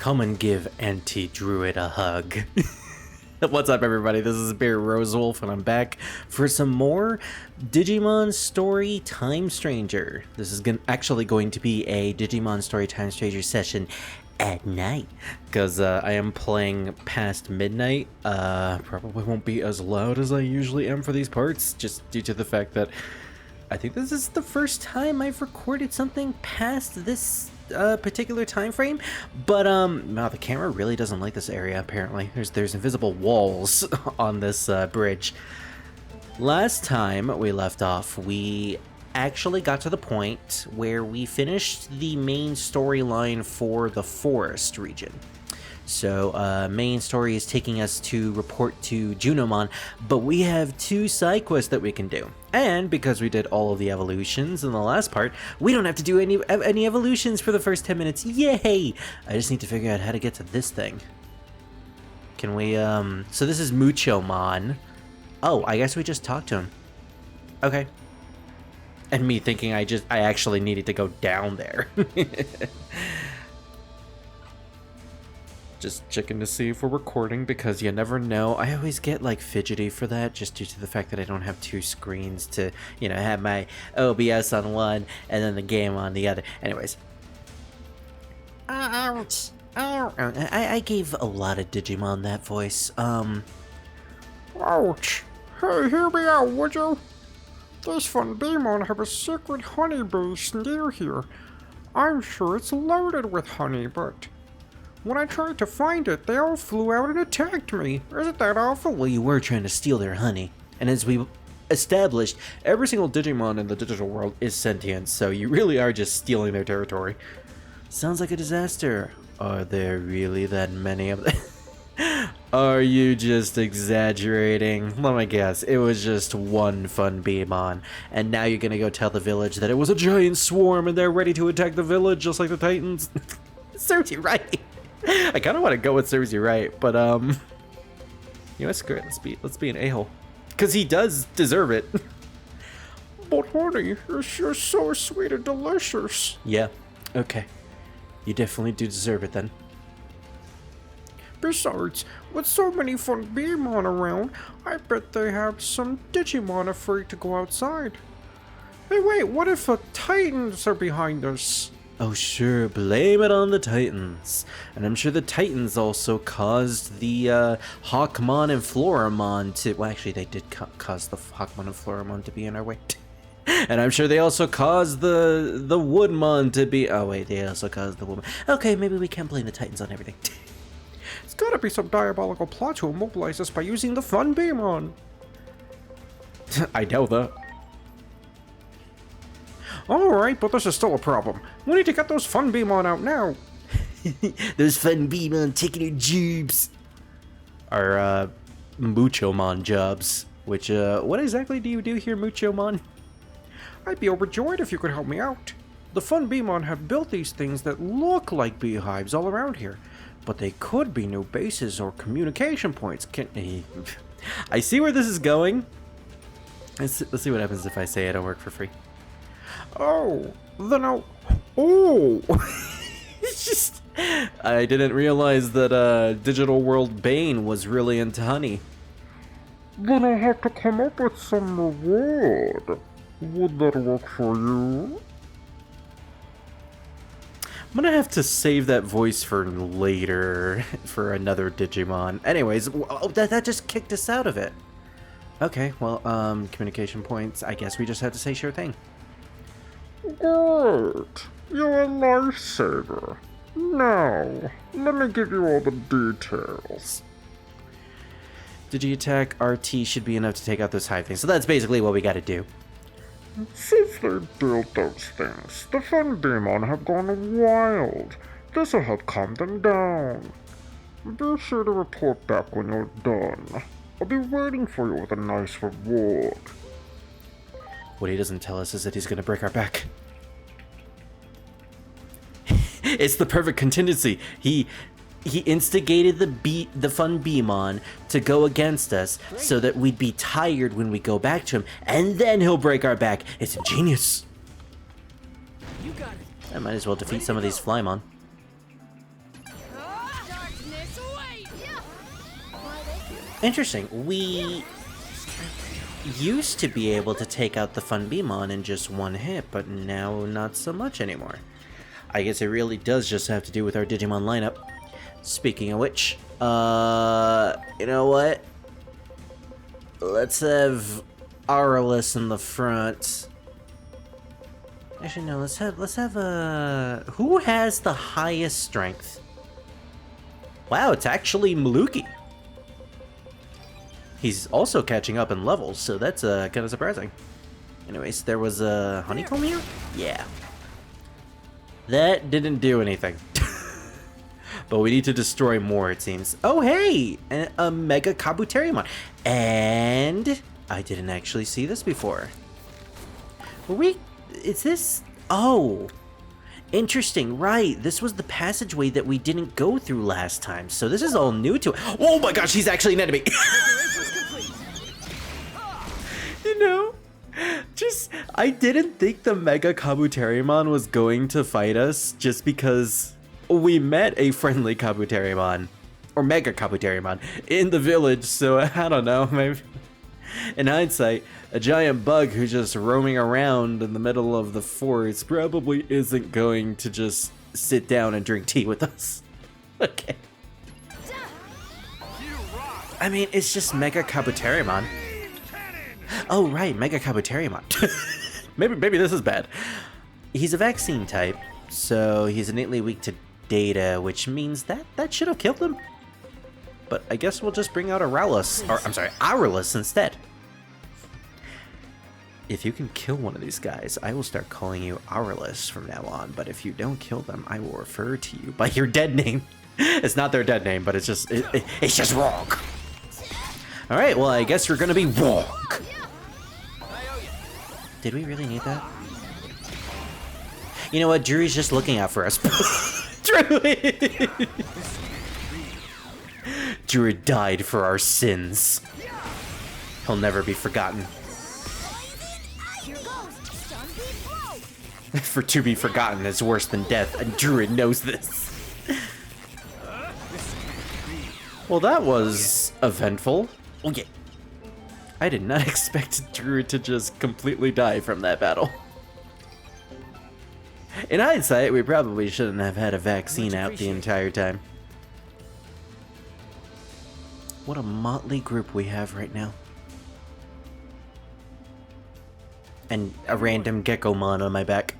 Come and give Anti-Druid a hug. What's up, everybody? This is Bear Rosewolf, and I'm back for some more Digimon Story Time Stranger. This is actually going to be a Digimon Story Time Stranger session at night, because I am playing past midnight. Probably won't be as loud as I usually am for these parts, just due to the fact that I think this is the first time I've recorded something past this particular time frame. But wow, the camera really doesn't like this area. Apparently there's invisible walls on this bridge. Last time we left off, we actually got to the point where we finished the main storyline for the forest region. So main story is taking us to report to Junomon, but we have 2 side quests that we can do. And because we did all of the evolutions in the last part, we don't have to do any evolutions for the first 10 minutes. Yay! I just need to figure out how to get to this thing. Can we, so this is Pngtuber. Oh, I guess we just talked to him. Okay. And me thinking I actually needed to go down there. Just checking to see if we're recording, because you never know. I always get like fidgety for that, just due to the fact that I don't have 2 screens to, you know, have my OBS on one and then the game on the other. Anyways. Ouch. Ow. I gave a lot of Digimon that voice. Ouch. Hey, hear me out, would you? These Pngtuber have a secret honey base near here. I'm sure it's loaded with honey, but when I tried to find it, they all flew out and attacked me. Isn't that awful? Well, you were trying to steal their honey. And as we established, every single Digimon in the digital world is sentient, so you really are just stealing their territory. Sounds like a disaster. Are there really that many of them? Are you just exaggerating? Let me guess, it was just one Pngtuber, and now you're gonna go tell the village that it was a giant swarm and they're ready to attack the village just like the Titans? Serves you right. I kind of want to go with serves you right, but you know what, screw it, let's be an a-hole, because he does deserve it. But honey, it's just so sweet and delicious. Yeah, okay, you definitely do deserve it then. Besides, with so many Pngtuber around, I bet they have some Digimon afraid to go outside. Hey wait, what if the Titans are behind us? Oh sure, blame it on the Titans. And I'm sure the Titans also caused the Hawkmon and Floramon to... Well, actually they did cause the Hawkmon and Floramon to be in our way. And I'm sure they also caused the Woodmon to be... Oh wait, they also caused the Woodmon. Okay, maybe we can't blame the Titans on everything. It's gotta be some diabolical plot to immobilize us by using the Pngtuber. I know that. Alright, but this is still a problem. We need to get those Pngtuber out now. Those Pngtuber taking your jobs. Our Pngtuber jobs. Which, what exactly do you do here, Pngtuber? I'd be overjoyed if you could help me out. The Pngtuber have built these things that look like beehives all around here, but they could be new bases or communication points. I see where this is going. Let's see what happens if I say I don't work for free. Oh, then I'll... Oh! It's just... I didn't realize that Digital World Bane was really into honey. Then I'll have to come up with some reward. Would that work for you? I'm gonna have to save that voice for later, for another Digimon. Anyways, that just kicked us out of it. Okay, well, communication points. I guess we just have to say sure thing. Great. You're a lifesaver. Now, let me give you all the details. Digi-attack RT should be enough to take out those hive things. So that's basically what we gotta do. Since they built those things, the Pngtuber have gone wild. This'll help calm them down. Be sure to report back when you're done. I'll be waiting for you with a nice reward. What he doesn't tell us is that he's gonna break our back. It's the perfect contingency. He instigated the Pngtuber to go against us so that we'd be tired when we go back to him, and then he'll break our back. It's ingenious. I might as well defeat some of these Flymon. Interesting. We used to be able to take out the Pngtuber in just one hit, but now not so much anymore. I guess it really does just have to do with our Digimon lineup. Speaking of which, you know what? Let's have Aurelus in the front. Actually, no, let's have who has the highest strength? Wow, it's actually Maluki. He's also catching up in levels, so that's kind of surprising. Anyways, there was a honeycomb here? Yeah. That didn't do anything. But we need to destroy more, it seems. Oh, hey! A Mega Kabuterimon. And I didn't actually see this before. Is this... Oh. Interesting, right. This was the passageway that we didn't go through last time. So this is all new to it. Oh my gosh, he's actually an enemy. You know, I didn't think the Mega Kabuterimon was going to fight us just because we met a friendly Kabuterimon, or Mega Kabuterimon, in the village, so I don't know, maybe. In hindsight, a giant bug who's just roaming around in the middle of the forest probably isn't going to just sit down and drink tea with us. Okay. I mean, it's just Mega Kabuterimon. Oh, right, Mega Kabuterimon. maybe this is bad. He's a vaccine type, so he's innately weak to data, which means that should have killed him. But I guess we'll just bring out Aurelus instead. If you can kill one of these guys, I will start calling you Aurelus from now on, but if you don't kill them, I will refer to you by your dead name. It's not their dead name, but it's just wrong. Alright, well, I guess we're gonna be wrong. Did we really need that? You know what? Jury's just looking out for us. Truly. Jury died for our sins. He'll never be forgotten. For to be forgotten is worse than death, and Druid knows this. Well, that was eventful. Oh yeah. I did not expect Druid to just completely die from that battle. In hindsight, we probably shouldn't have had a vaccine out the entire time. What a motley group we have right now. And a random Gekomon on my back.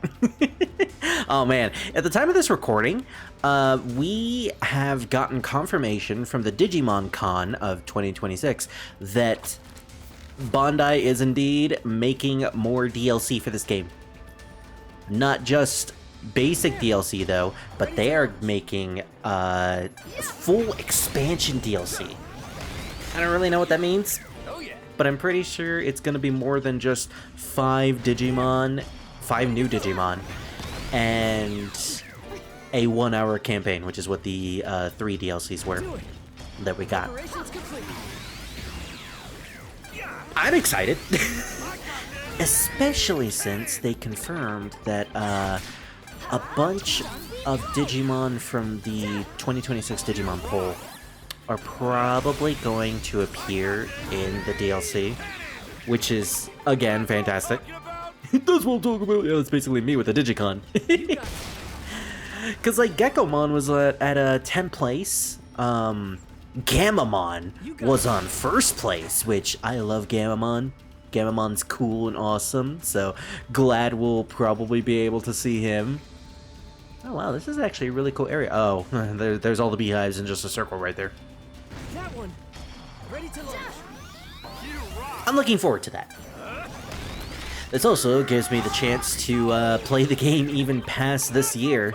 Oh man, at the time of this recording, we have gotten confirmation from the Digimon Con of 2026 that Bandai is indeed making more DLC for this game. Not just basic DLC though, but they are making full expansion DLC. I don't really know what that means, but I'm pretty sure it's going to be more than just 5 new Digimon, and a 1-hour campaign, which is what the 3 DLCs were that we got. I'm excited, especially since they confirmed that a bunch of Digimon from the 2026 Digimon poll are probably going to appear in the DLC, which is, again, fantastic. That's what I'm talking about. Yeah, it's basically me with a Digicon. Because, like, Gekomon was at a 10th place. Gamamon was on 1st place, which I love Gamamon. Gamamon's cool and awesome, so glad we'll probably be able to see him. Oh, wow, this is actually a really cool area. Oh, there's all the beehives in just a circle right there. That one. Ready to launch. I'm looking forward to that. This also gives me the chance to play the game even past this year.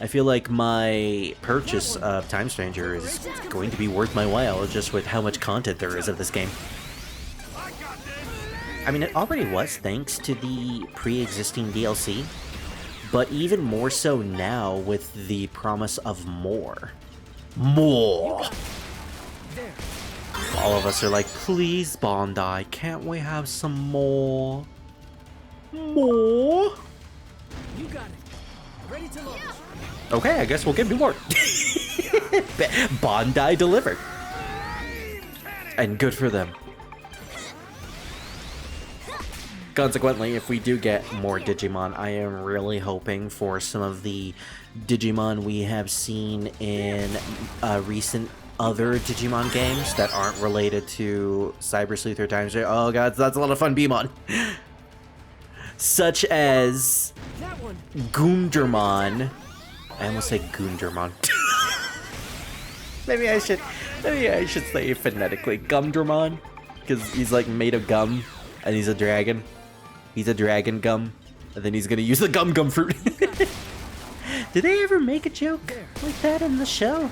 I feel like my purchase of Time Stranger is going to be worth my while just with how much content there is of this game. I mean, it already was thanks to the pre-existing DLC, but even more so now with the promise of more. More! All of us are like, please, Bandai, can't we have some more? More? You got it. Ready to launch. Okay, I guess we'll give me more. Bondi delivered. And good for them. Consequently, if we do get more Digimon, I am really hoping for some of the Digimon we have seen in recent other Digimon games that aren't related to Cyber Sleuth or Time Stranger. Oh god, that's a lot of fun Beamon. Such as Goondermon. I almost say Goondermon. Maybe I should say it phonetically. Gumdramon. Because he's like made of gum and he's a dragon. He's a dragon gum. And then he's gonna use the gum fruit. Did they ever make a joke like that in the show?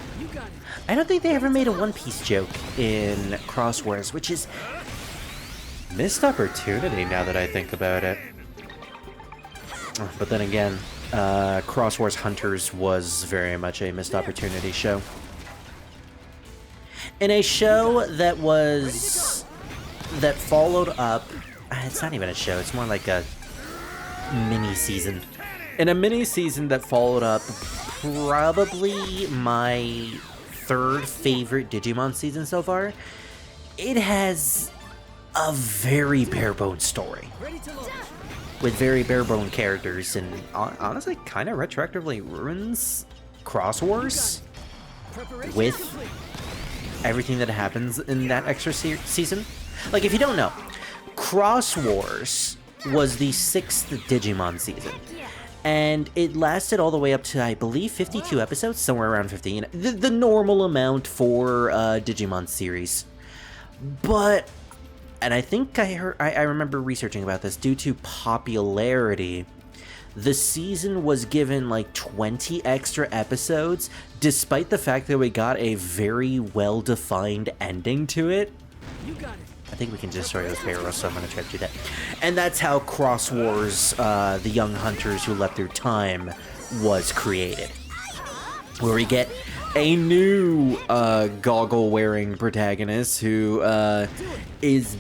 I don't think they ever made a One Piece joke in Cross Wars, which is missed opportunity now that I think about it. But then again, Cross Wars Hunters was very much a missed opportunity show. In a show that followed up, it's not even a show, it's more like a mini season. In a mini season that followed up probably my third favorite Digimon season so far, it has a very bare-bones story. With very bare-bone characters, and honestly kind of retroactively ruins Cross Wars with everything that happens in that extra season. Like, if you don't know, Cross Wars was the 6th Digimon season. And it lasted all the way up to, I believe, 52 episodes, somewhere around 15. The normal amount for a Digimon series. But, and I think I remember researching about this, due to popularity, the season was given like 20 extra episodes, despite the fact that we got a very well-defined ending to it. You got it. I think we can destroy those payroll, so I'm going to try to do that. And that's how Cross Wars, the Young Hunters Who Left Their Time, was created. Where we get a new goggle-wearing protagonist who is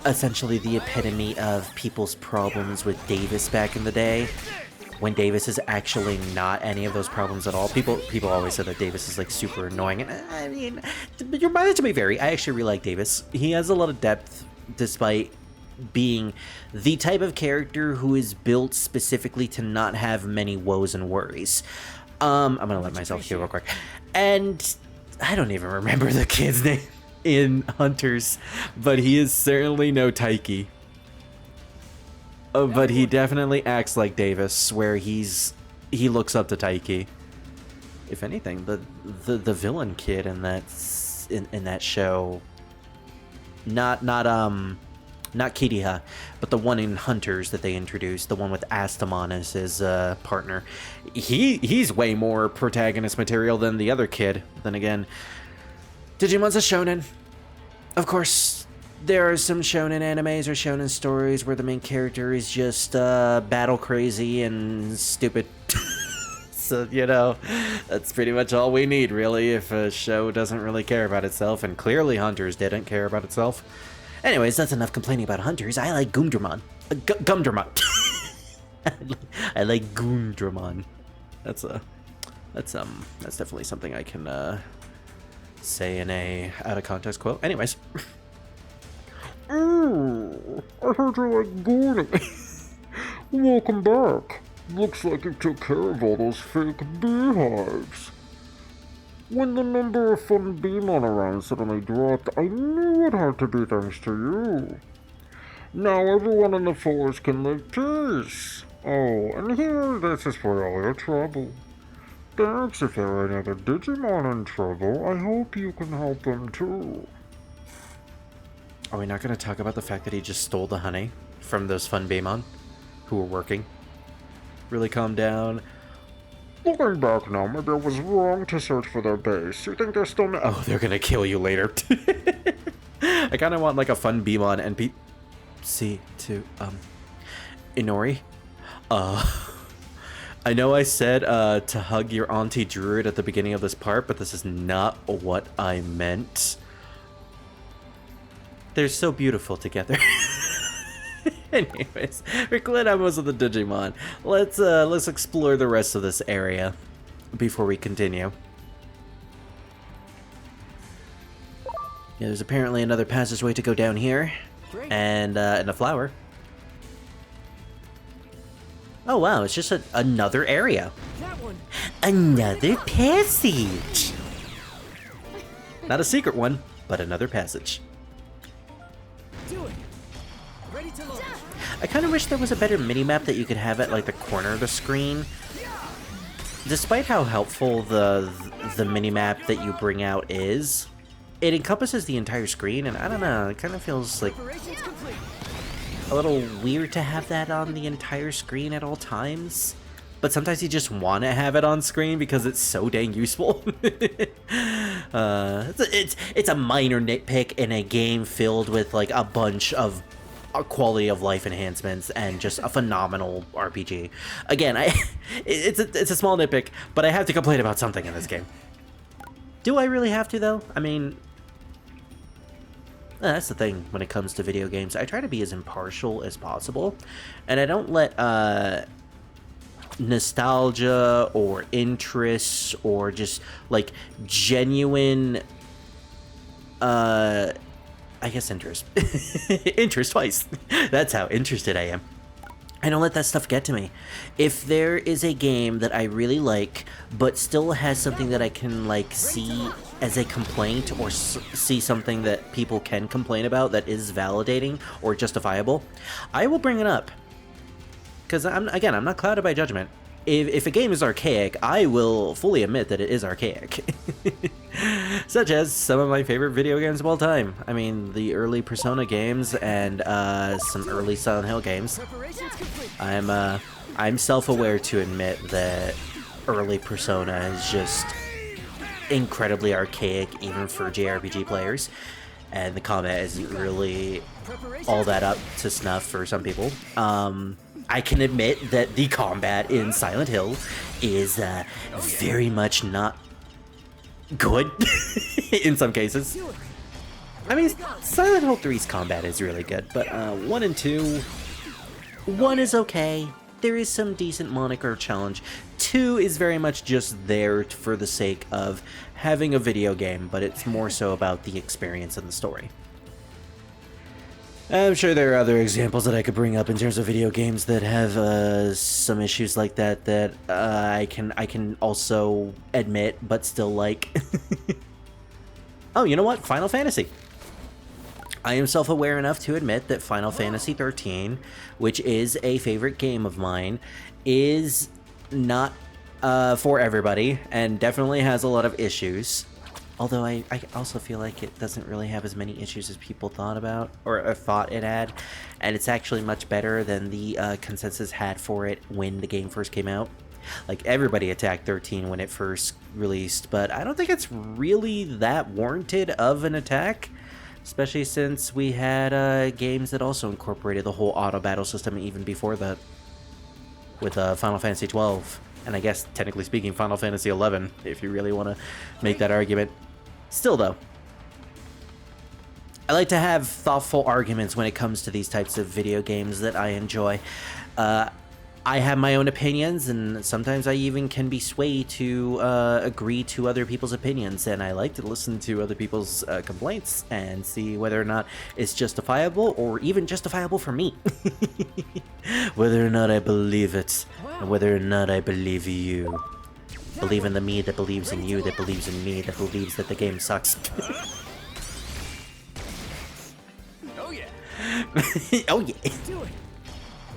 essentially the epitome of people's problems with Davis back in the day. When Davis is actually not any of those problems at all. People always say that Davis is like super annoying, and I mean, your mileage may vary. I actually really like Davis. He has a lot of depth, despite being the type of character who is built specifically to not have many woes and worries. I'm gonna let myself hear real quick. And I don't even remember the kid's name in Hunters, but he is certainly no Taiki. But he definitely acts like Davis, where he looks up to Taiki. If anything, the villain kid in that show, not Kiriha, but the one in Hunters that they introduced, the one with Astamon as his partner, he's way more protagonist material than the other kid. Then again, Digimon's a shonen, of course. There are some shonen animes or shonen stories where the main character is just battle crazy and stupid. So, you know, that's pretty much all we need, really, if a show doesn't really care about itself, and clearly Hunters didn't care about itself. Anyways, that's enough complaining about Hunters. I like Gumdramon. Gumdramon. I like Gumdramon. That's definitely something I can say in a out of context quote. Anyways. Oh, I heard you like boarding. Welcome back. Looks like you took care of all those fake beehives. When the number of fun Beemon around suddenly dropped, I knew it had to be thanks to you. Now everyone in the forest can live peace. Oh, and here, this is for all your trouble. Thanks. If there are any other Digimon in trouble, I hope you can help them too. Are we not going to talk about the fact that he just stole the honey from those fun Beemon who were working? Really calm down. Looking back now, maybe I was wrong to search for their base. You think they're still Oh, they're going to kill you later. I kind of want like a fun Beemon NPC to, Inori. I know I said to hug your auntie druid at the beginning of this part, but this is not what I meant. They're so beautiful together. Anyways, we're glad I was with the Digimon. Let's explore the rest of this area before we continue. Yeah, there's apparently another passageway to go down here. Great. And a flower. Oh wow, it's just another area. That one. Another passage! Not a secret one, but another passage. Do it. Ready to launch. I kind of wish there was a better minimap that you could have at like the corner of the screen. Despite how helpful the minimap that you bring out is, it encompasses the entire screen, and I don't know, it kind of feels like Preparations complete. a little weird to have that on the entire screen at all times. But sometimes you just want to have it on screen because it's so dang useful. It's a minor nitpick in a game filled with like a bunch of quality of life enhancements and just a phenomenal RPG. Again, it's a small nitpick, but I have to complain about something in this game. Do I really have to though? I mean, that's the thing when it comes to video games. I try to be as impartial as possible, and I don't let nostalgia or interests or just like genuine I guess interest interest twice. That's how interested I am. I don't let that stuff get to me. If there is a game that I really like but still has something that I can like see as a complaint or see something that people can complain about that is validating or justifiable, I will bring it up. Because I'm not clouded by judgment. If a game is archaic, I will fully admit that it is archaic. Such as some of my favorite video games of all time. I mean, the early Persona games and some early Silent Hill games. Preparations complete. I'm self-aware to admit that early Persona is just incredibly archaic, even for JRPG players. And the combat isn't really all that up to snuff for some people. I can admit that the combat in Silent Hill is very much not good in some cases. I mean, Silent Hill 3's combat is really good, but 1 and 2, 1 is okay. There is some decent moniker challenge. 2 is very much just there for the sake of having a video game, but it's more so about the experience and the story. I'm sure there are other examples that I could bring up in terms of video games that have some issues like that I can also admit but still like. Oh, you know what? Final Fantasy. I am self-aware enough to admit that Final Fantasy 13, which is a favorite game of mine, is not for everybody and definitely has a lot of issues. Although I also feel like it doesn't really have as many issues as people thought about, or thought it had, and it's actually much better than the consensus had for it when the game first came out. Like, everybody attacked 13 when it first released, but I don't think it's really that warranted of an attack, especially since we had games that also incorporated the whole auto battle system even before that, with Final Fantasy 12. And I guess, technically speaking, Final Fantasy 11, if you really want to make that argument. Still, though, I like to have thoughtful arguments when it comes to these types of video games that I enjoy. I have my own opinions, and sometimes I even can be swayed to agree to other people's opinions, and I like to listen to other people's complaints and see whether or not it's justifiable, or even justifiable for me. Whether or not I believe it, and whether or not I believe you. Believe in the me that believes in you, that believes in me, that believes that the game sucks. Oh yeah. Oh yeah. Do it.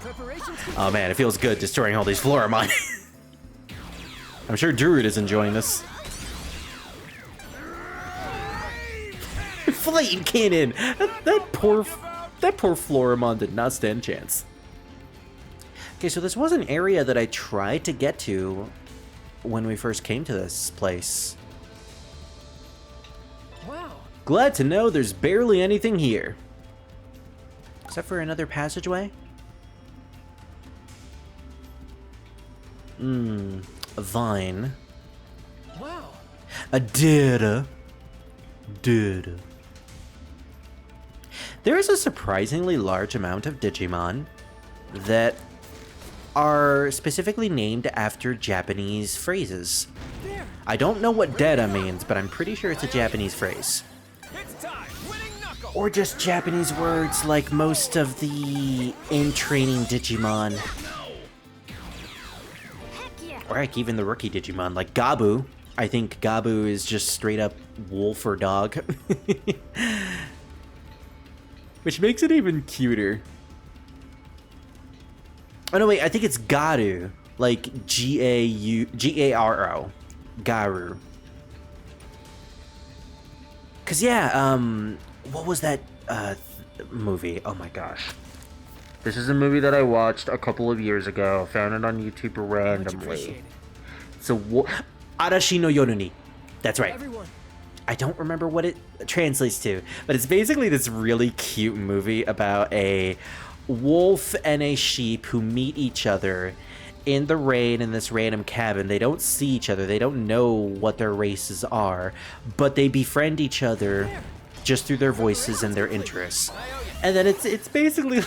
Preparations complete. Oh man, it feels good destroying all these Floramon. I'm sure Druid is enjoying this. Flame cannon! That poor Floramon did not stand a chance. Okay, so this was an area that I tried to get to when we first came to this place. Wow. Glad to know there's barely anything here. Except for another passageway? A vine. Wow. A data. Data. There is a surprisingly large amount of Digimon that are specifically named after Japanese phrases. There. I don't know what data means, but I'm pretty sure it's a Japanese phrase. It's time. Or just Japanese words like most of the in-training Digimon. Or heck, even the rookie Digimon, like Gabu. I think Gabu is just straight up wolf or dog. Which makes it even cuter. Oh no, wait, I think it's Garu. Like G-A-R-O. Garu. Cause yeah, what was that movie? Oh my gosh. This is a movie that I watched a couple of years ago. Found it on YouTube randomly. So, Arashi no Yoru ni. That's right. Everyone. I don't remember what it translates to, but it's basically this really cute movie about a wolf and a sheep who meet each other in the rain in this random cabin. They don't see each other. They don't know what their races are, but they befriend each other just through their voices and their interests. And then it's basically,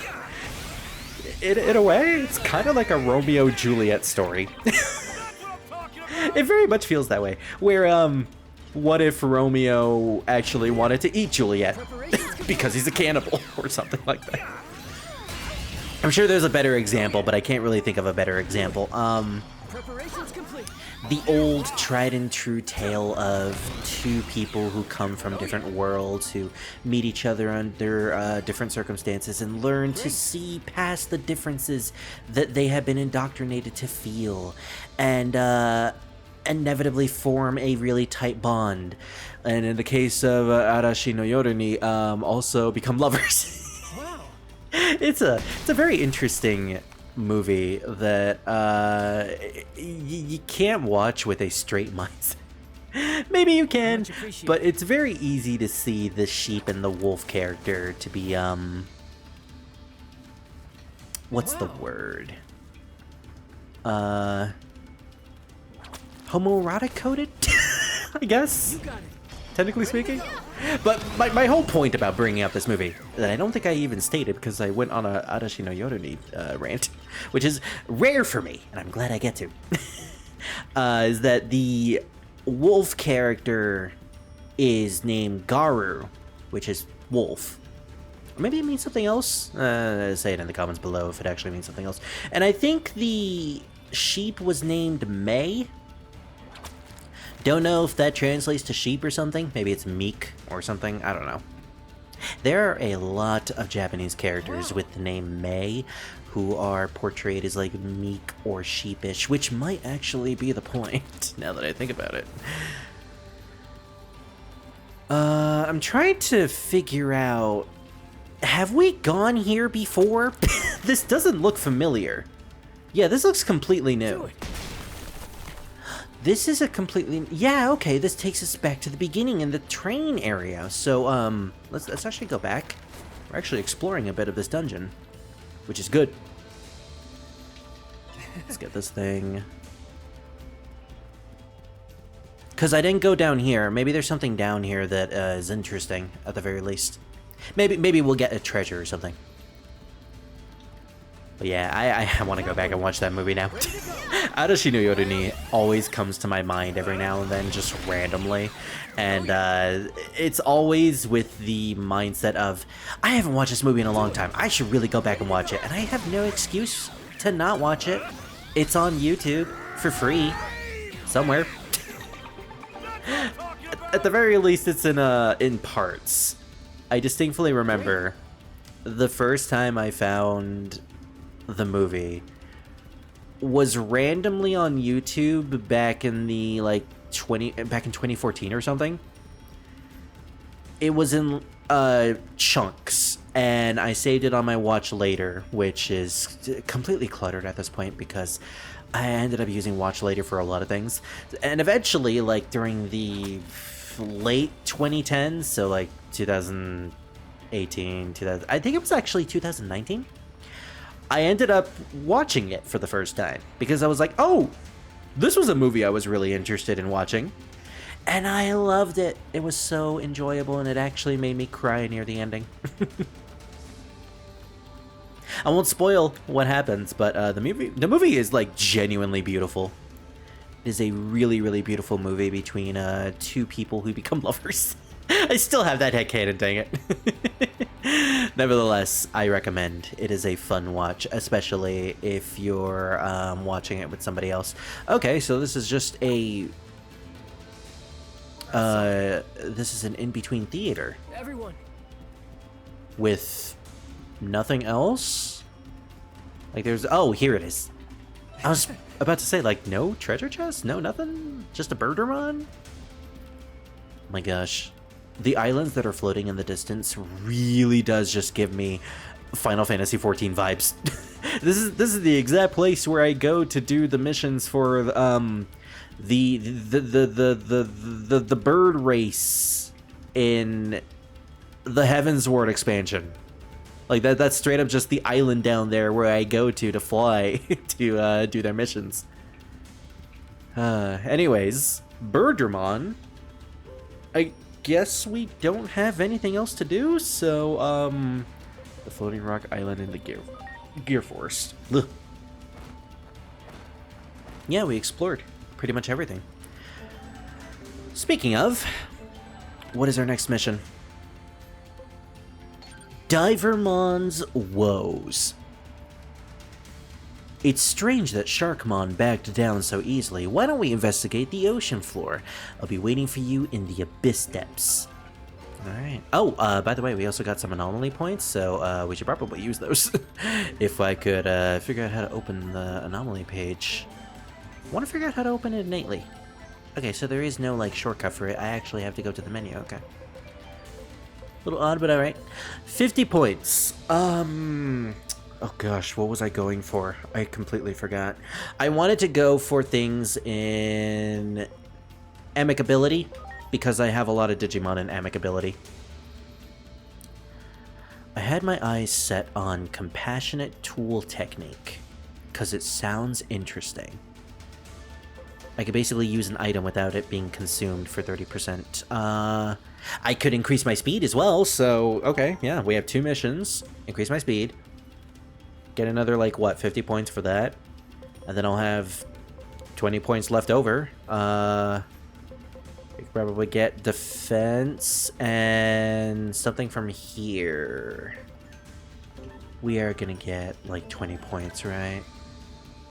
in a way, it's kind of like a Romeo-Juliet story. It very much feels that way. Where, what if Romeo actually wanted to eat Juliet because he's a cannibal or something like that? I'm sure there's a better example, but I can't really think of a better example. Preparations complete. The old tried and true tale of two people who come from different worlds, who meet each other under different circumstances and learn to see past the differences that they have been indoctrinated to feel, and inevitably form a really tight bond. And in the case of Arashi no Yoru ni, also become lovers. It's a very interesting movie that you can't watch with a straight mindset. Maybe you can, but it's very easy to see the sheep and the wolf character to be what's the word? Homoerotic coded? I guess. You got it. Technically speaking. But my whole point about bringing up this movie, that I don't think I even stated because I went on a Arashi no Yoru ni rant, which is rare for me, and I'm glad I get to, is that the wolf character is named Garu, which is wolf. Maybe it means something else? Say it in the comments below if it actually means something else. And I think the sheep was named May. Don't know if that translates to sheep or something. Maybe it's meek or something. I don't know. There are a lot of Japanese characters with the name Mei who are portrayed as like meek or sheepish, which might actually be the point, now that I think about it. I'm trying to figure out... Have we gone here before? This doesn't look familiar. Yeah, this looks completely new. This is a completely... Yeah, okay, this takes us back to the beginning in the train area. So, let's actually go back. We're actually exploring a bit of this dungeon, which is good. Let's get this thing. Because I didn't go down here. Maybe there's something down here that is interesting, at the very least. Maybe we'll get a treasure or something. But yeah, I want to go back and watch that movie now. Arashi no Yoru ni always comes to my mind every now and then, just randomly. And it's always with the mindset of, I haven't watched this movie in a long time. I should really go back and watch it. And I have no excuse to not watch it. It's on YouTube for free. Somewhere. At the very least, it's in parts. I distinctly remember the first time I found the movie was randomly on YouTube back in the like 2014 or something. It was in chunks, and I saved it on my watch later, which is completely cluttered at this point because I ended up using watch later for a lot of things. And eventually, like during the late 2010s, so like 2018, I think it was actually 2019, I ended up watching it for the first time because I was like, oh, this was a movie I was really interested in watching. And I loved it. It was so enjoyable, and it actually made me cry near the ending. I won't spoil what happens, but the movie is like genuinely beautiful. It is a really, really beautiful movie between two people who become lovers. I still have that headcanon, dang it. Nevertheless, I recommend. It is a fun watch, especially if you're watching it with somebody else. Okay, so this is just a... this is an in-between theater. Everyone. With nothing else? Like there's... Oh, here it is. I was about to say, like, no treasure chest? No nothing? Just a Birdramon? My gosh. The islands that are floating in the distance really does just give me Final Fantasy XIV vibes. This is the exact place where I go to do the missions for the bird race in the Heavensward expansion. Like that's straight up just the island down there where I go to fly to do their missions. Anyways, Birdramon. I guess we don't have anything else to do, so the floating rock island in the gear forest. Ugh. Yeah, we explored pretty much everything. Speaking of, what is our next mission? Divermon's Woes. It's strange that Sharkmon backed down so easily. Why don't we investigate the ocean floor? I'll be waiting for you in the abyss depths. Alright. Oh, by the way, we also got some anomaly points, so we should probably use those. If I could figure out how to open the anomaly page. I want to figure out how to open it innately. Okay, so there is no, like, shortcut for it. I actually have to go to the menu, okay. A little odd, but alright. 50 points. Oh gosh, what was I going for? I completely forgot. I wanted to go for things in amicability, because I have a lot of Digimon in amicability. I had my eyes set on compassionate tool technique, because it sounds interesting. I could basically use an item without it being consumed for 30%. I could increase my speed as well, so okay, yeah, we have 2 missions. Increase my speed. Get another, like, what, 50 points for that? And then I'll have 20 points left over. We could probably get defense and something from here. We are gonna get, like, 20 points, right?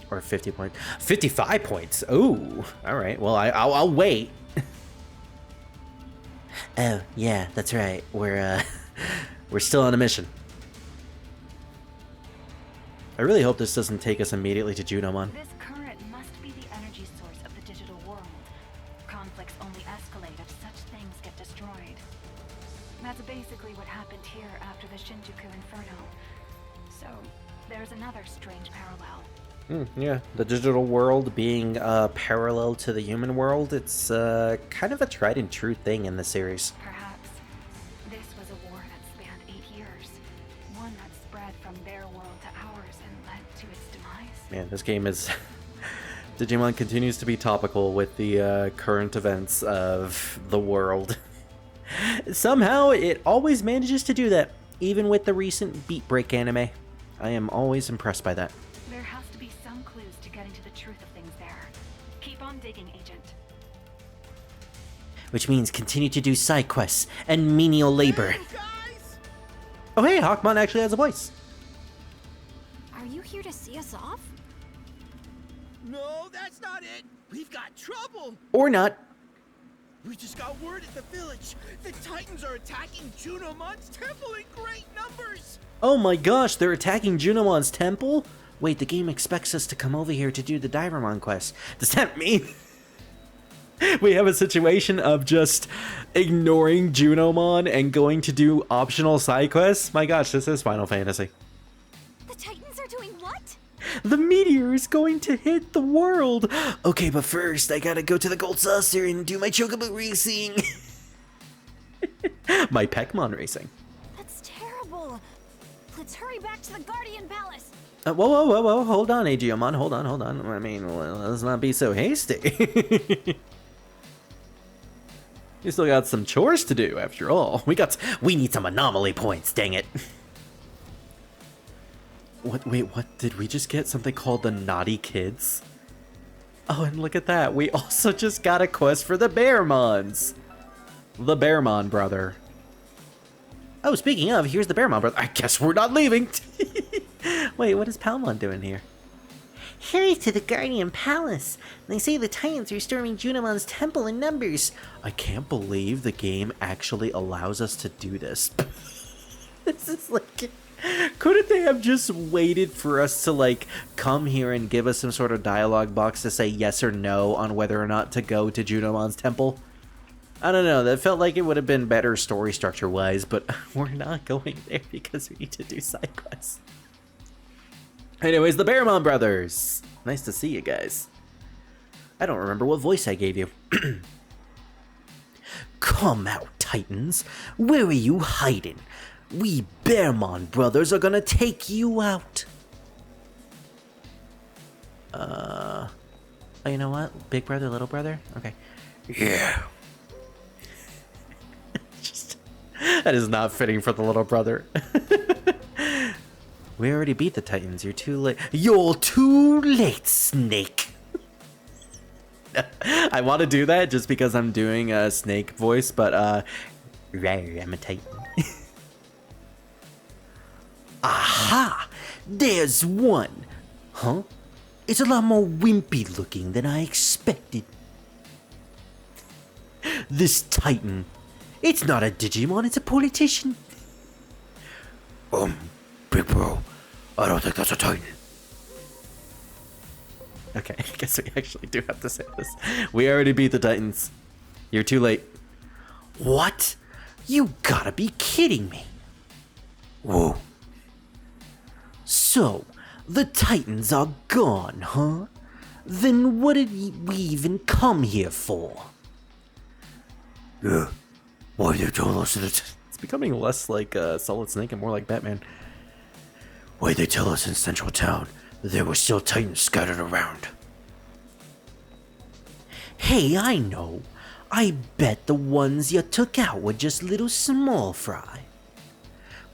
Or 50 points. 55 points! Ooh! Alright, well, I'll wait. Oh, yeah, that's right. We're still on a mission. I really hope this doesn't take us immediately to Junomon. This current must be the energy source of the digital world. Conflicts only escalate if such things get destroyed. That's basically what happened here after the Pngtuber Inferno. So, there's another strange parallel. Yeah, the digital world being parallel to the human world, it's kind of a tried and true thing in the series. Perhaps this was a war that spanned 8 years. One that spread from their world to ours and led to its demise. Man, this game is... Digimon continues to be topical with the current events of the world. Somehow, it always manages to do that, even with the recent Beat Break anime. I am always impressed by that. There has to be some clues to getting to the truth of things there. Keep on digging, Agent. Which means continue to do side quests and menial labor. Hey, guys! Oh hey, Hawkmon actually has a voice. Are you here to see us off? No, that's not it. We've got trouble. Or not. We just got word at the village. The Titans are attacking Junomon's temple in great numbers. Oh my gosh, they're attacking Junomon's temple? Wait, the game expects us to come over here to do the Divermon quest. Does that mean we have a situation of just ignoring Junomon and going to do optional side quests? My gosh, this is Final Fantasy. The Titans are doing what? The meteor is going to hit the world. Okay, but first I gotta go to the Gold Saucer and do my Chocobo racing. My Pekmon racing. That's terrible. Let's hurry back to the Guardian Palace. Whoa, hold on, Aegeomon, hold on. I mean, let's not be so hasty. You still got some chores to do, after all. We need some anomaly points, dang it. Wait, what? Did we just get something called the Naughty Kids? Oh, and look at that. We also just got a quest for the Bearmons. the Bearmon brother. Oh, speaking of, here's the Bearmon brother. I guess we're not leaving. Wait, what is Palmon doing here? Hurry to the Guardian Palace. They say the Titans are storming Junomon's temple in numbers. I can't believe the game actually allows us to do this. This is like... Couldn't they have just waited for us to, like, come here and give us some sort of dialogue box to say yes or no on whether or not to go to Junomon's temple? I don't know, that felt like it would have been better story structure-wise, but we're not going there because we need to do side quests. Anyways, the Bearmon brothers! Nice to see you guys. I don't remember what voice I gave you. Come out, Titans. Where are you hiding? We Bearmon brothers are gonna take you out. Oh, you know what? Big brother, little brother? Okay. Yeah. That is not fitting for the little brother. We already beat the Titans. You're too late. You're too late, Snake. I want to do that just because I'm doing a Snake voice, but I'm a Titan. Aha! There's one. Huh? It's a lot more wimpy looking than I expected. This Titan. It's not a Digimon, it's a politician. Big bro, I don't think that's a Titan. Okay, I guess we actually do have to say this. We already beat the Titans. You're too late. What? You gotta be kidding me. Whoa. So, the Titans are gone, huh? Then what did we even come here for? Yeah. Why they tell us that it's becoming less like Solid Snake and more like Batman. Why they tell us in Central Town that there were still Titans scattered around? Hey, I know. I bet the ones you took out were just little small fry.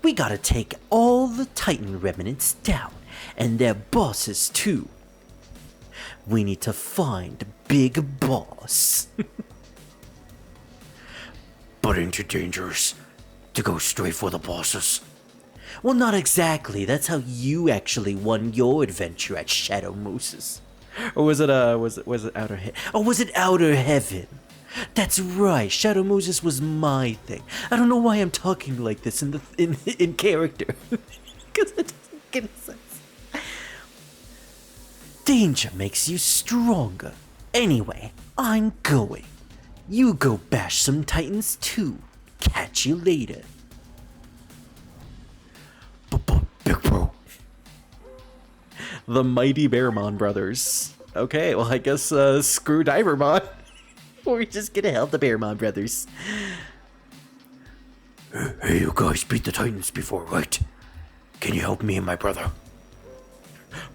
We gotta take all the Titan remnants down, and their bosses too. We need to find Big Boss. But ain't it dangerous to go straight for the bosses? Well, not exactly. That's how you actually won your adventure at Shadow Moose's. Or was it Outer Heaven? Oh, was it Outer Heaven? That's right. Shadow Moose's was my thing. I don't know why I'm talking like this in character, because it doesn't make any sense. Danger makes you stronger. Anyway, I'm going. You go bash some Titans too. Catch you later. Big bro. The mighty Bearmon brothers. Okay, well I guess screw Divermon. We're just gonna help the Bearmon brothers. Hey, you guys beat the Titans before, right? Can you help me and my brother?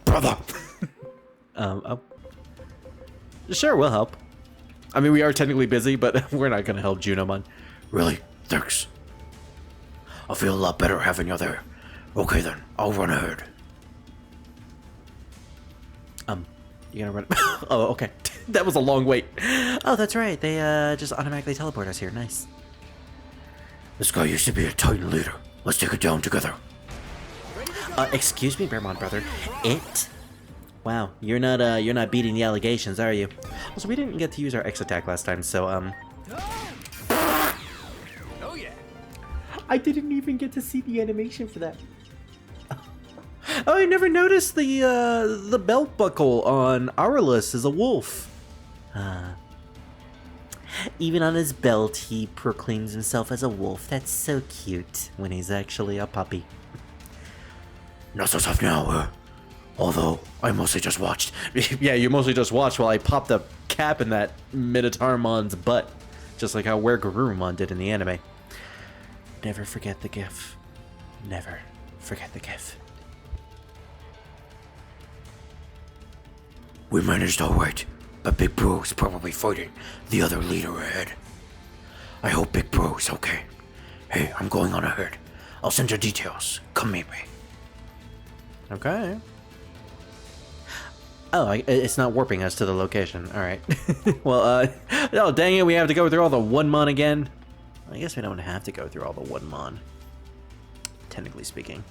Brother! Sure, we'll help. I mean, we are technically busy, but we're not gonna help Junomon. Really? Thanks. I feel a lot better having you there. Okay then, I'll run ahead. You gonna run? Oh, okay. That was a long wait. Oh, that's right. They just automatically teleport us here. Nice. This guy used to be a Titan leader. Let's take it down together. Excuse me, Bearmon brother. Wow, you're not beating the allegations, are you? Also, we didn't get to use our X attack last time, so Oh yeah. I didn't even get to see the animation for that. Oh, I never noticed the belt buckle on Aurelus is a wolf. Even on his belt, he proclaims himself as a wolf. That's so cute when he's actually a puppy. Not so tough now, although I mostly just watched. Yeah, you mostly just watched while I popped a cap in that Minotaurmon's butt, just like how Garurumon did in the anime. Never forget the GIF. Never forget the GIF. We managed all right, but Big Bro's probably fighting the other leader ahead. I hope Big Bro's okay. Hey, I'm going on ahead. I'll send you details. Come meet me. Okay. Oh, it's not warping us to the location. All right. Well, oh dang it, we have to go through all the one-mon again. I guess we don't have to go through all the Woodmon, technically speaking.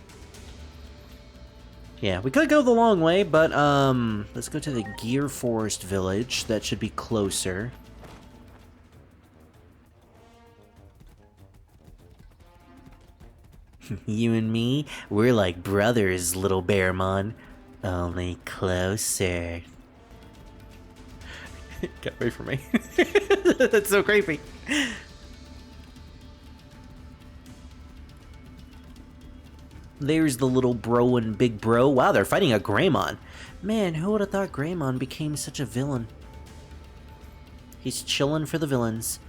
Yeah, we could go the long way, but let's go to the Gear Forest village. That should be closer. You and me, we're like brothers, little Bearmon. Only closer. Get away from me. That's so creepy. There's the little bro and big bro. Wow, they're fighting a Greymon. Man, who would have thought Greymon became such a villain? He's chilling for the villains.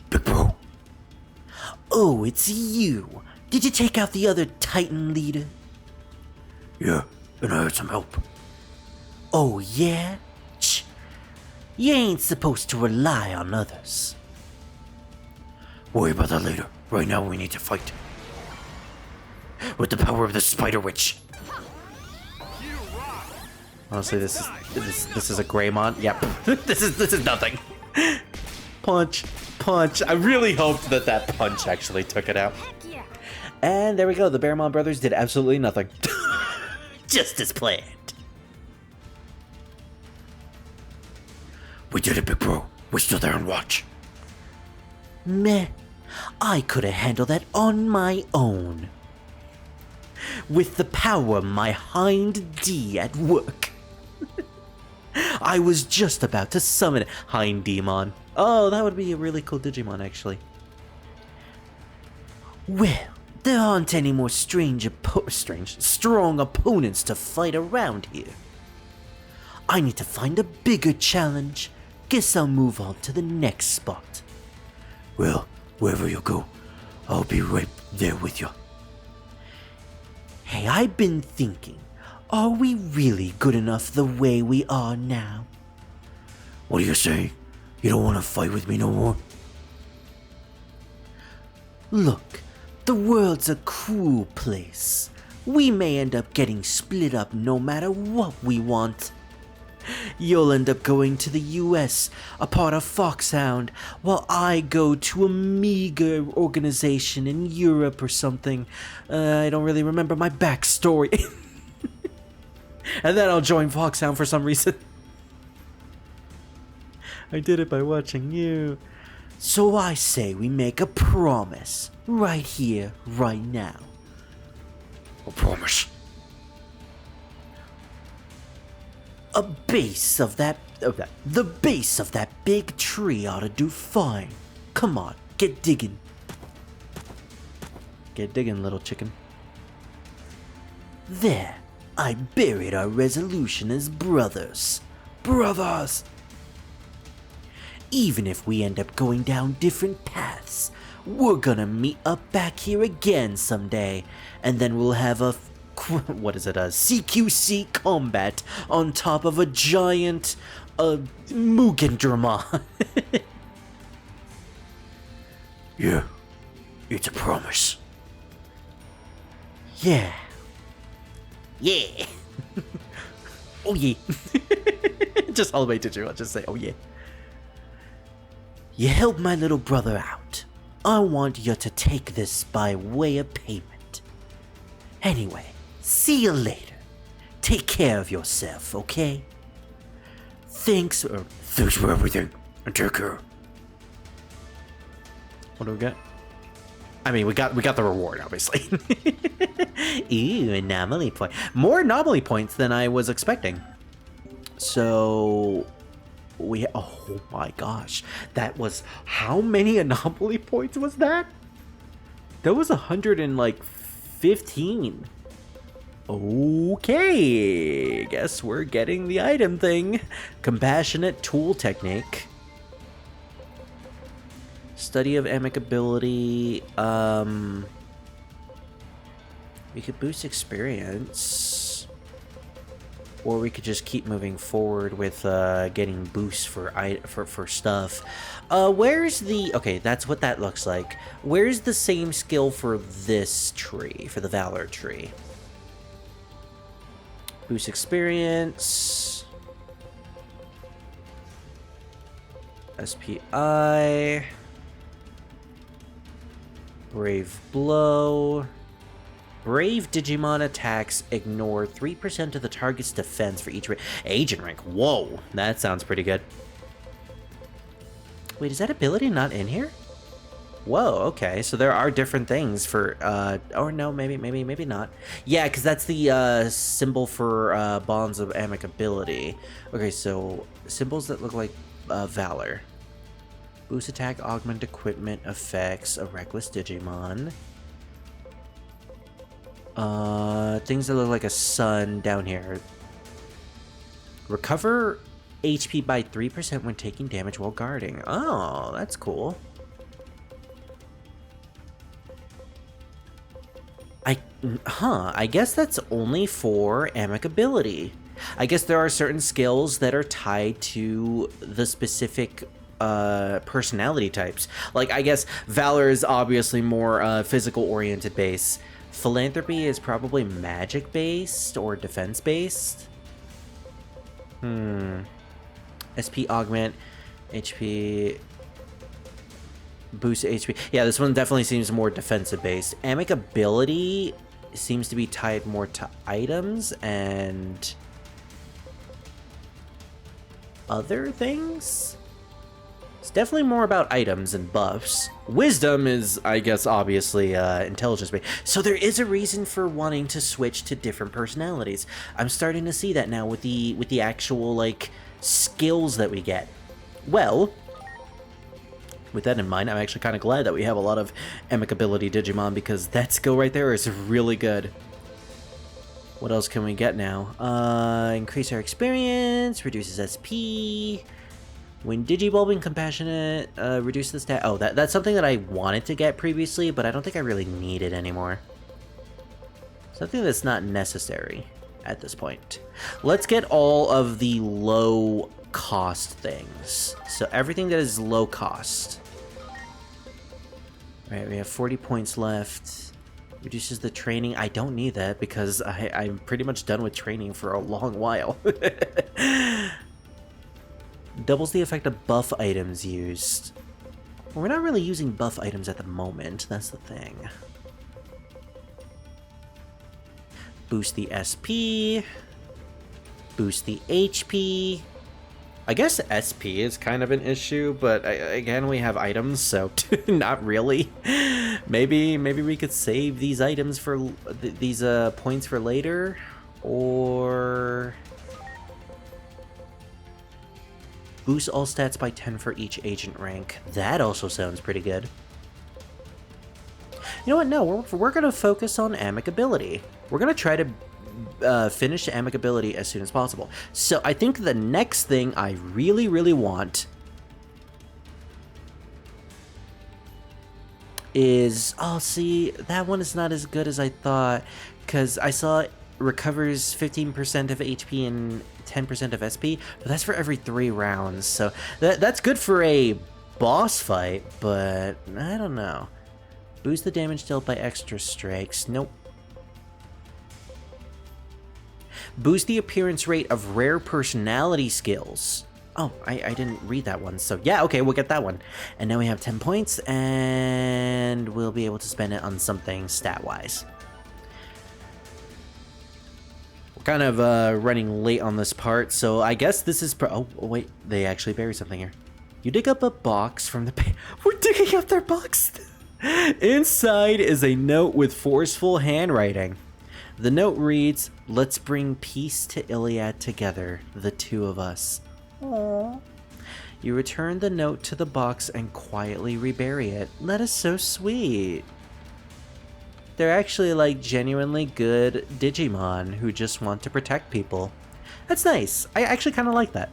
Big bro. Oh, it's you. Did you take out the other Titan leader? Yeah, and I had some help. Oh, yeah? Shh. You ain't supposed to rely on others. Worry about that later. Right now we need to fight. With the power of the Spider Witch. Honestly, this is a Greymon. Yep. this is nothing. Punch. I really hoped that punch actually took it out. Heck yeah. And there we go. The Bearmon brothers did absolutely nothing. Just as planned. We did it, big bro. We're still there on watch. Meh. I could have handled that on my own. With the power of my hind D at work. I was just about to summon Hind Demon. Oh, that would be a really cool Digimon, actually. Well, there aren't any more strong opponents to fight around here. I need to find a bigger challenge. Guess I'll move on to the next spot. Well, wherever you go, I'll be right there with you. Hey, I've been thinking, are we really good enough the way we are now? What do you say? You don't want to fight with me no more? Look, the world's a cruel place. We may end up getting split up no matter what we want. You'll end up going to the US, a part of Foxhound, while I go to a meager organization in Europe or something. I don't really remember my backstory. And then I'll join Foxhound for some reason. I did it by watching you. So I say we make a promise, right here, right now. A promise? The base of that big tree ought to do fine. Come on, get digging. Get digging, little chicken. There, I buried our resolution as brothers. Brothers! Even if we end up going down different paths, we're gonna meet up back here again someday, and then we'll have a CQC combat on top of a giant, Mugendramon. Yeah, it's a promise. Yeah. Yeah. Oh yeah. Just all the way to you, I'll just say, oh yeah. You helped my little brother out. I want you to take this by way of payment. Anyway, see you later. Take care of yourself, okay? Thanks for everything. And take care. What do we get? I mean, we got the reward, obviously. Ooh, anomaly point. More anomaly points than I was expecting. So oh my gosh, that was, how many anomaly points was that? That was 115. Okay, guess we're getting the item thing. Compassionate tool technique. Study of amicability. We could boost experience, or we could just keep moving forward with getting boosts for stuff. Where's the, okay, that's what that looks like. Where's the same skill for this tree, for the Valor tree? Boost experience. SPI. Brave Blow. Brave Digimon attacks ignore 3% of the target's defense for each agent rank. Whoa, that sounds pretty good. Wait, is that ability not in here? Whoa, okay, so there are different things for, or no, maybe not. Yeah, because that's the, symbol for, Bonds of Amicability. Okay, so, symbols that look like, Valor. Boost attack, augment equipment, effects, a reckless Digimon. Things that look like a sun down here. Recover HP by 3% when taking damage while guarding. Oh, that's cool. I guess that's only for amicability. I guess there are certain skills that are tied to the specific personality types. Like, I guess Valor is obviously more physical oriented base. Philanthropy is probably magic based or defense based. SP augment, HP boost HP. Yeah, this one definitely seems more defensive based. Amicability seems to be tied more to items and other things. It's definitely more about items and buffs. Wisdom is, I guess, obviously intelligence based. So there is a reason for wanting to switch to different personalities. I'm starting to see that now with the actual like skills that we get. Well, with that in mind, I'm actually kind of glad that we have a lot of amicability Digimon because that skill right there is really good. What else can we get now? Increase our experience, reduces SP. When Digibulbing Compassionate, reduce the stat. Oh, that's something that I wanted to get previously, but I don't think I really need it anymore. Something that's not necessary at this point. Let's get all of the low cost things. So everything that is low cost. Alright, we have 40 points left. Reduces the training. I don't need that because I'm pretty much done with training for a long while. Doubles the effect of buff items used. Well, we're not really using buff items at the moment. That's the thing. Boost the SP. Boost the HP. I guess SP is kind of an issue, but again, we have items, so not really. Maybe we could save these items for these points for later, or boost all stats by 10 for each agent rank. That also sounds pretty good. You know what? No, we're gonna focus on amicability. We're gonna try to finish amicability as soon as possible. So I think the next thing I really want is, oh, see, that one is not as good as I thought, because I saw it recovers 15% of HP and 10% of SP, but that's for every 3 rounds, so that's good for a boss fight, but I don't know. Boost the damage dealt by extra strikes. Nope. Boost the appearance rate of rare personality skills. Oh, I didn't read that one, so yeah, okay, we'll get that one. And now we have 10 points, and we'll be able to spend it on something stat-wise. We're kind of running late on this part, so I guess this is oh, wait, they actually buried something here. You dig up a box from the we're digging up their box! Inside is a note with forceful handwriting. The note reads, "Let's bring peace to Iliad together, the two of us." Aww. You return the note to the box and quietly rebury it. That is so sweet. They're actually like genuinely good Digimon who just want to protect people. That's nice. I actually kind of like that.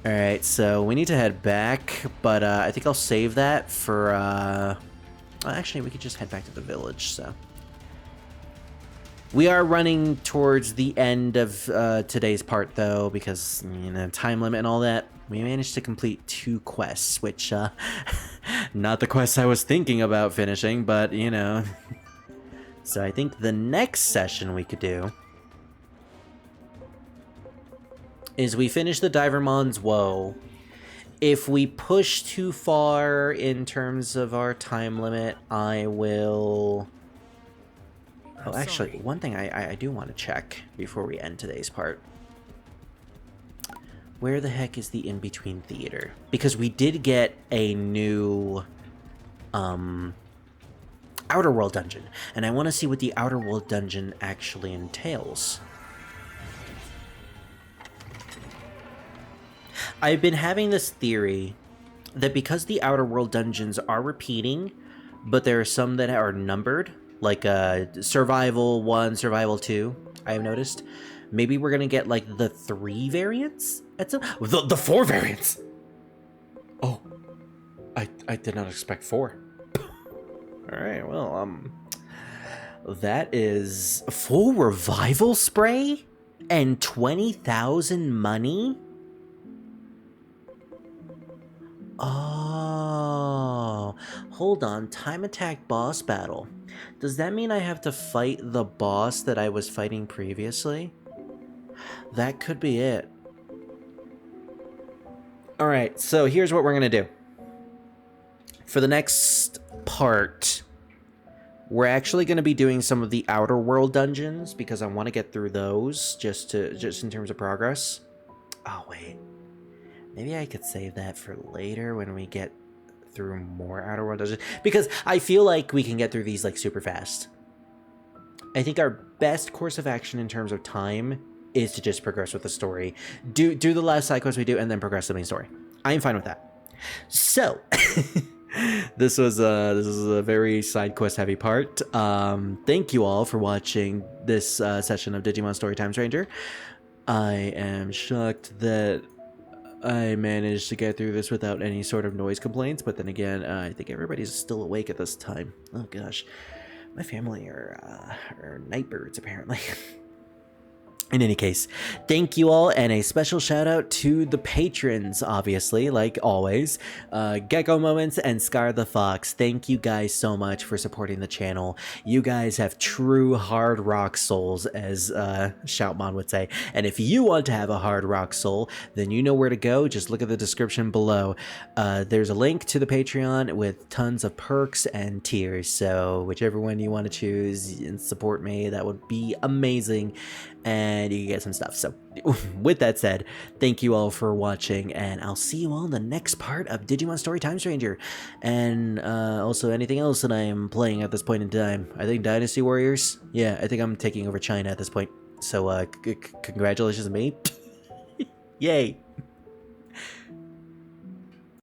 Alright, so we need to head back, but I think I'll save that for, actually, we could just head back to the village, so. We are running towards the end of today's part, though, because, you know, time limit and all that. We managed to complete 2 quests, which, not the quests I was thinking about finishing, but, you know. So I think the next session we could do is we finish the Divermon's Woe. If we push too far in terms of our time limit, I will... Oh, actually, one thing I do want to check before we end today's part. Where the heck is the in-between theater? Because we did get a new... Outer World dungeon, and I want to see what the Outer World dungeon actually entails. I've been having this theory that because the Outer World dungeons are repeating, but there are some that are numbered, like Survival 1, Survival 2, I have noticed. Maybe we're going to get, like, the 3 variants? At some... The 4 variants! Oh. I did not expect 4. Alright, well, that is full revival spray and 20,000 money? Oh, hold on. Time attack boss battle. Does that mean I have to fight the boss that I was fighting previously? That could be it. Alright, so here's what we're going to do. For the next part, we're actually going to be doing some of the Outer World dungeons because I want to get through those just in terms of progress. Oh, wait. Maybe I could save that for later when we get through more Outer World dungeons. Because I feel like we can get through these, like, super fast. I think our best course of action in terms of time is to just progress with the story. Do the last side quest we do, and then progress the main story. I'm fine with that. So, this was a very side quest heavy part. Thank you all for watching this session of Digimon Story Time Stranger. I am shocked that I managed to get through this without any sort of noise complaints, but then again, I think everybody's still awake at this time. Oh gosh, my family are night birds apparently. In any case, thank you all, and a special shout out to the patrons, obviously, like always. Gecko Moments and Scar the Fox, thank you guys so much for supporting the channel. You guys have true hard rock souls, as Shoutmon would say. And if you want to have a hard rock soul, then you know where to go. Just look at the description below. There's a link to the Patreon with tons of perks and tiers, so whichever one you want to choose and support me, that would be amazing. And you can get some stuff. So with that said, thank you all for watching, and I'll see you all in the next part of Digimon Story Time Stranger, and also anything else that I am playing at this point in time. I think Dynasty Warriors, yeah, I think I'm taking over China at this point, so congratulations to me. Yay.